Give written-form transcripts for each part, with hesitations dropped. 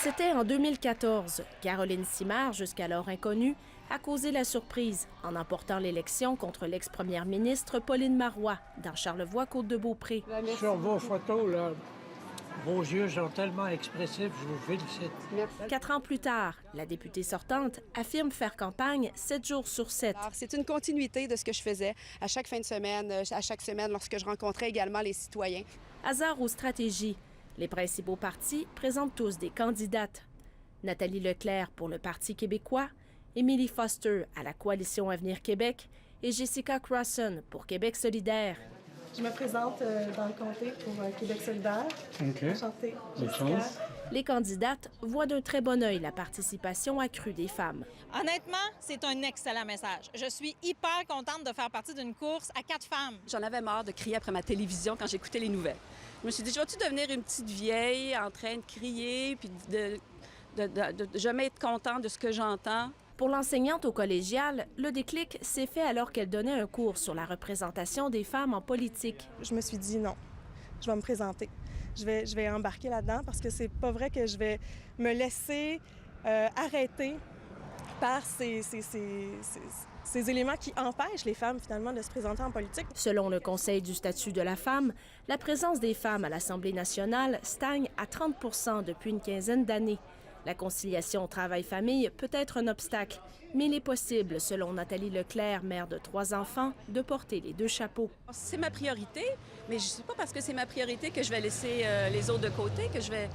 C'était en 2014. Caroline Simard, jusqu'alors inconnue, a causé la surprise en emportant l'élection contre l'ex-première ministre Pauline Marois dans Charlevoix-Côte-de-Beaupré. Sur vos photos, là, vos yeux sont tellement expressifs, je vous félicite. Merci. 4 ans plus tard, la députée sortante affirme faire campagne 7 jours sur 7. Alors, c'est une continuité de ce que je faisais à chaque fin de semaine, à chaque semaine lorsque je rencontrais également les citoyens. Hasard ou stratégie, les principaux partis présentent tous des candidates. Nathalie Leclerc pour le Parti québécois, Emily Foster à la Coalition Avenir Québec et Jessica Crossan pour Québec solidaire. Je me présente dans le comté pour Québec solidaire. Enchantée. Les candidates voient d'un très bon œil la participation accrue des femmes. Honnêtement, c'est un excellent message. Je suis hyper contente de faire partie d'une course à 4 femmes. J'en avais marre de crier après ma télévision quand j'écoutais les nouvelles. Je me suis dit, je vais-tu devenir une petite vieille en train de crier puis de jamais être contente de ce que j'entends? Pour l'enseignante au collégial, le déclic s'est fait alors qu'elle donnait un cours sur la représentation des femmes en politique. Je me suis dit non, je vais me présenter. Je vais embarquer là-dedans parce que c'est pas vrai que je vais me laisser arrêter par ces éléments qui empêchent les femmes, finalement, de se présenter en politique. Selon le Conseil du statut de la femme, la présence des femmes à l'Assemblée nationale stagne à 30 % depuis une quinzaine d'années. La conciliation travail-famille peut être un obstacle, mais il est possible, selon Nathalie Leclerc, mère de 3 enfants, de porter les 2 chapeaux. C'est ma priorité, mais je ne sais pas parce que c'est ma priorité que je vais laisser les autres de côté, que je vais...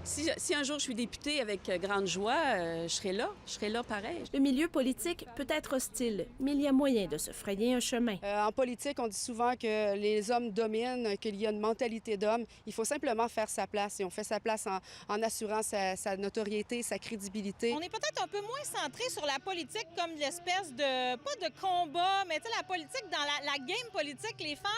Si un jour je suis députée avec grande joie, je serai là pareil. Le milieu politique peut être hostile, mais il y a moyen de se frayer un chemin. En politique, on dit souvent que les hommes dominent, qu'il y a une mentalité d'homme. Il faut simplement faire sa place et on fait sa place en assurant sa notoriété, sa crédibilité. On est peut-être un peu moins centré sur la politique comme l'espèce de, pas de combat, mais tu sais, la politique, dans la game politique, les femmes,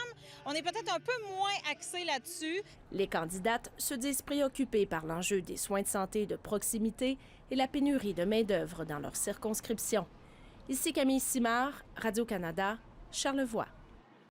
on est peut-être un peu moins axé là-dessus. Les candidates se disent préoccupées par l'enjeu des soins de santé de proximité et la pénurie de main-d'œuvre dans leur circonscription. Ici Camille Simard, Radio-Canada, Charlevoix.